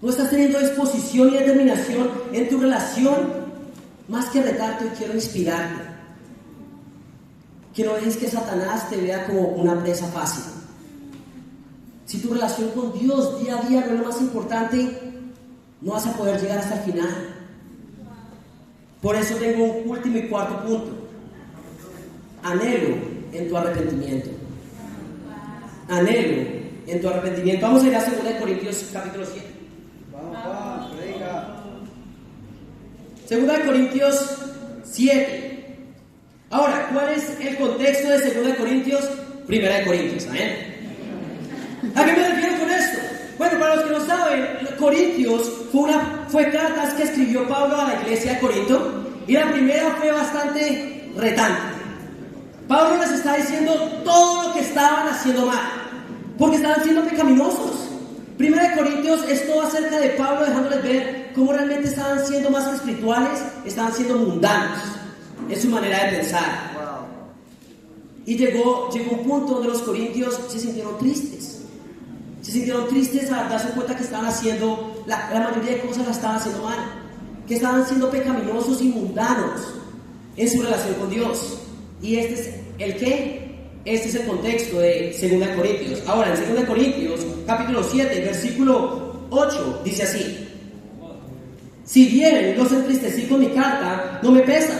no estás teniendo disposición y determinación en tu relación, más que retarte, hoy quiero inspirarte. Que no dejes que Satanás te vea como una presa fácil. Si tu relación con Dios día a día no es lo más importante, no vas a poder llegar hasta el final. Por eso tengo un último y cuarto punto. anhelo en tu arrepentimiento. Anhelo en tu arrepentimiento. Vamos a ir a 2 Corintios capítulo 7. Vamos, predica. 2 Corintios 7. Ahora, ¿cuál es el contexto de 2 Corintios? 1 Corintios, ¿saben? ¿A qué me refiero con esto? Bueno, para los que no saben, Corintios fue cartas que escribió Pablo a la iglesia de Corinto, y la primera fue bastante retante. Pablo les está diciendo todo lo que estaban haciendo mal, porque estaban siendo pecaminosos. 1 Corintios es todo acerca de Pablo, dejándoles ver cómo realmente estaban siendo más que espirituales, estaban siendo mundanos en su manera de pensar. Y llegó un punto donde los corintios se sintieron tristes. Se sintieron tristes al darse cuenta que estaban haciendo, la mayoría de cosas las estaban haciendo mal, que estaban siendo pecaminosos y mundanos en su relación con Dios. Y este es el qué. Este es el contexto de 2 Corintios. Ahora, en 2 Corintios, capítulo 7, versículo 8, dice así: si bien los entristecí con mi carta, no me pesa.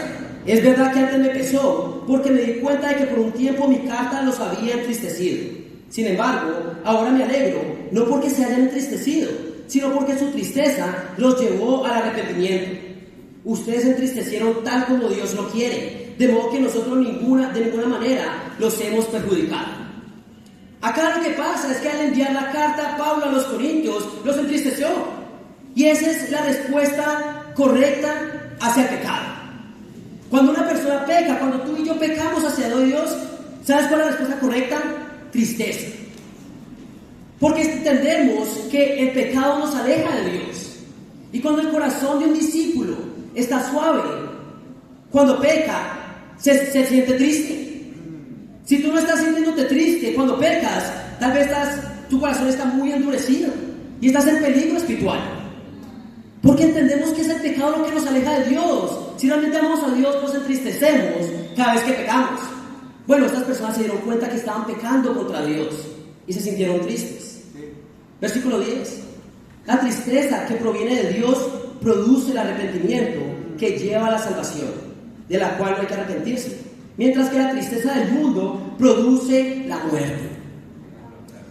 Es verdad que antes me pesó, porque me di cuenta de que por un tiempo mi carta los había entristecido. Sin embargo, ahora me alegro, no porque se hayan entristecido, sino porque su tristeza los llevó al arrepentimiento. Ustedes se entristecieron tal como Dios lo quiere, de modo que nosotros de ninguna manera los hemos perjudicado. Acá lo que pasa es que al enviar la carta Pablo a los corintios, los entristeció. Y esa es la respuesta correcta hacia el pecado. Cuando una persona peca, cuando tú y yo pecamos hacia Dios, ¿sabes cuál es la respuesta correcta? Tristeza. Porque entendemos que el pecado nos aleja de Dios. Y cuando el corazón de un discípulo está suave, cuando peca, se siente triste. Si tú no estás sintiéndote triste cuando pecas, tal vez tu corazón está muy endurecido y estás en peligro espiritual. Porque entendemos que es el pecado lo que nos aleja de Dios. Si realmente amamos a Dios, nos entristecemos cada vez que pecamos. Bueno, estas personas se dieron cuenta que estaban pecando contra Dios y se sintieron tristes. Versículo 10. La tristeza que proviene de Dios produce el arrepentimiento que lleva a la salvación, de la cual no hay que arrepentirse. Mientras que la tristeza del mundo produce la muerte.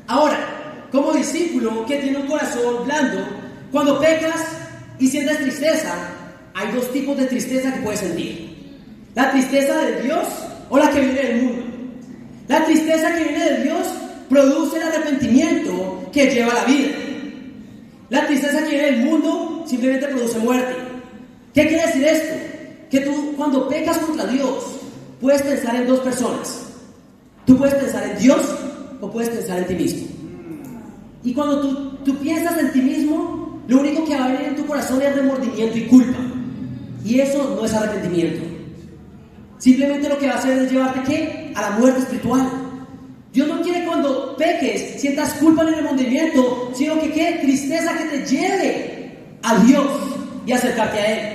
Ahora, como discípulo que tiene un corazón blando, cuando pecas y sientes tristeza, hay dos tipos de tristeza que puedes sentir: la tristeza de Dios o la que viene del mundo. La tristeza que viene de Dios produce el arrepentimiento que lleva a la vida. La tristeza que viene del mundo simplemente produce muerte. ¿Qué quiere decir esto? Que tú, cuando pecas contra Dios, puedes pensar en dos personas. Tú puedes pensar en Dios o puedes pensar en ti mismo. Y cuando tú piensas en ti mismo, lo único que va a venir en tu corazón es remordimiento y culpa. Y eso no es arrepentimiento. Simplemente lo que va a hacer es llevarte ¿qué? A la muerte espiritual. Dios no quiere cuando peques sientas culpa en el remordimiento, sino que ¿qué? Tristeza que te lleve a Dios y acercarte a Él.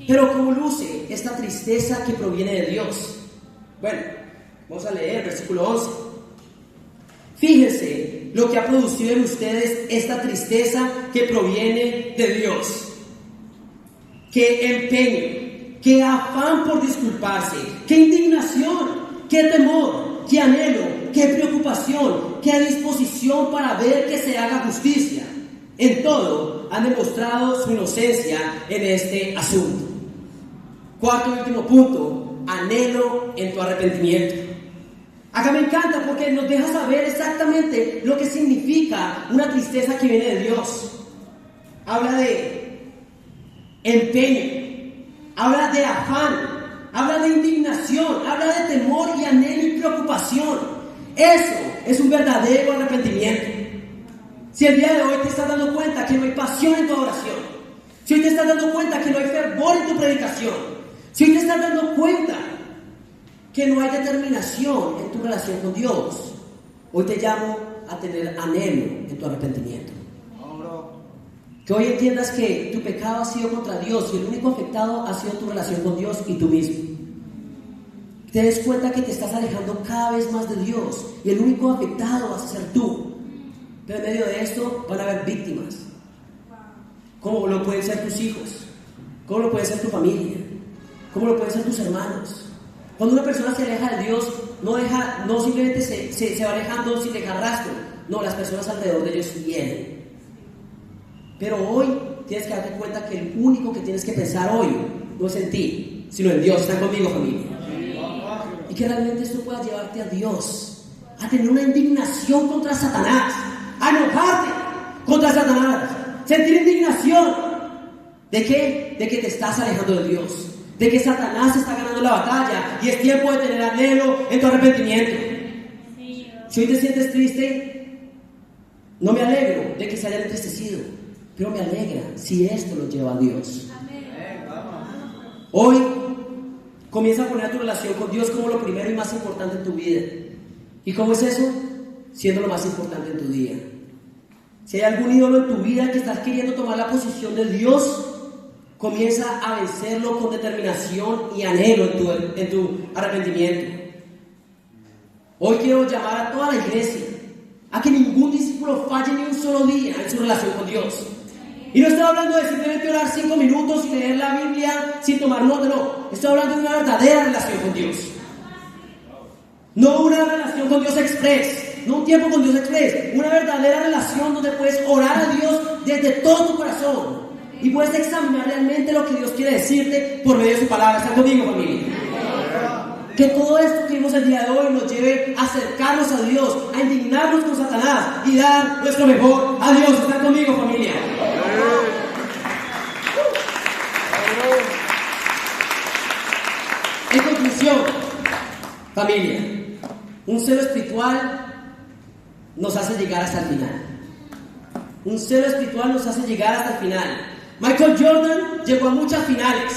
Pero ¿cómo luce esta tristeza que proviene de Dios? Bueno, vamos a leer el versículo 11. Fíjense lo que ha producido en ustedes esta tristeza que proviene de Dios. Qué empeño, qué afán por disculparse, qué indignación, qué temor, qué anhelo, qué preocupación, qué disposición para ver que se haga justicia. En todo han demostrado su inocencia en este asunto. Cuarto y último punto: anhelo en tu arrepentimiento. Acá me encanta porque nos deja saber exactamente lo que significa una tristeza que viene de Dios. Habla de empeño, habla de afán, habla de indignación, habla de temor y anhelo y preocupación. Eso es un verdadero arrepentimiento. Si el día de hoy te estás dando cuenta que no hay pasión en tu oración, si hoy te estás dando cuenta que no hay fervor en tu predicación, si hoy te estás dando cuenta que no hay determinación en tu relación con Dios, hoy te llamo a tener anhelo en tu arrepentimiento. Que hoy entiendas que tu pecado ha sido contra Dios y el único afectado ha sido tu relación con Dios y tú mismo. Te des cuenta que te estás alejando cada vez más de Dios y el único afectado vas a ser tú. Pero en medio de esto van a haber víctimas. ¿Cómo lo pueden ser tus hijos? ¿Cómo lo puede ser tu familia? ¿Cómo lo pueden ser tus hermanos? Cuando una persona se aleja de Dios, no simplemente se va alejando sin dejar rastro. No, las personas alrededor de ellos hieren. Pero hoy tienes que darte cuenta que el único que tienes que pensar hoy no es en ti, sino en Dios. ¿Están conmigo, familia? Y que realmente esto pueda llevarte a Dios, a tener una indignación contra Satanás, a enojarte contra Satanás, sentir indignación. ¿De qué? De que te estás alejando de Dios, de que Satanás está ganando la batalla y es tiempo de tener anhelo en tu arrepentimiento. Si hoy te sientes triste, no me alegro de que se hayan entristecido, pero me alegra si esto lo lleva a Dios. Hoy comienza a poner a tu relación con Dios como lo primero y más importante en tu vida. ¿Y cómo es eso? Siendo lo más importante en tu día. Si hay algún ídolo en tu vida que estás queriendo tomar la posición de Dios, comienza a vencerlo con determinación y anhelo en tu arrepentimiento. Hoy quiero llamar a toda la iglesia a que ningún discípulo falle ni un solo día en su relación con Dios. Y no estoy hablando de simplemente orar 5 minutos y leer la Biblia sin tomar nota, no. Estoy hablando de una verdadera relación con Dios. No una relación con Dios express, no un tiempo con Dios express. Una verdadera relación donde puedes orar a Dios desde todo tu corazón y puedes examinar realmente lo que Dios quiere decirte por medio de su palabra. ¿Están conmigo, familia? Que todo esto que vimos el día de hoy nos lleve a acercarnos a Dios, a indignarnos con Satanás y dar nuestro mejor a Dios. ¿Están conmigo, familia? En conclusión, familia, un celo espiritual nos hace llegar hasta el final. Un celo espiritual nos hace llegar hasta el final. Michael Jordan llegó a muchas finales,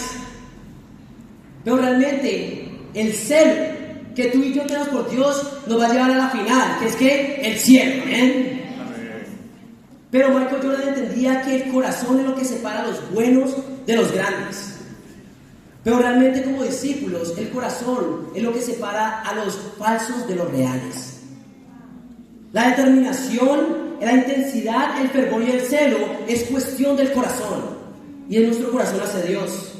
pero realmente el celo que tú y yo tenemos por Dios nos va a llevar a la final, que es que el cielo, ¿eh? Pero Michael Jordan entendía que el corazón es lo que separa a los buenos de los grandes. Pero realmente como discípulos, el corazón es lo que separa a los falsos de los reales. La determinación, la intensidad, el fervor y el celo es cuestión del corazón. Y es nuestro corazón hacia Dios.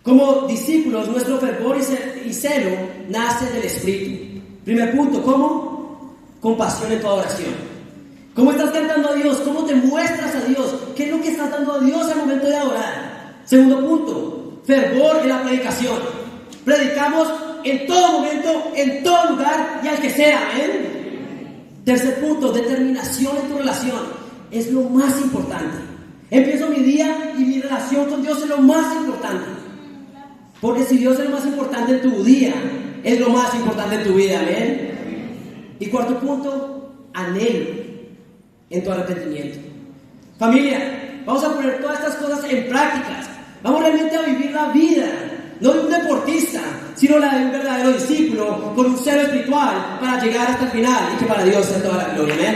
Como discípulos, nuestro fervor y celo nace del Espíritu. Primer punto, ¿cómo? Con pasión en toda oración. ¿Cómo estás cantando a Dios? ¿Cómo te muestras a Dios? ¿Qué es lo que estás dando a Dios al momento de adorar? Segundo punto, fervor en la predicación. Predicamos en todo momento, en todo lugar y al que sea, ¿eh? Tercer punto, determinación en tu relación. Es lo más importante. Empiezo mi día y mi relación con Dios es lo más importante. Porque si Dios es lo más importante en tu día, es lo más importante en tu vida, ¿amén? Y cuarto punto, anhelo en tu arrepentimiento. Familia, vamos a poner todas estas cosas en prácticas. Vamos realmente a vivir la vida, no de un deportista, sino la de un verdadero discípulo con un celo espiritual para llegar hasta el final y que para Dios sea toda la gloria, ¿amén?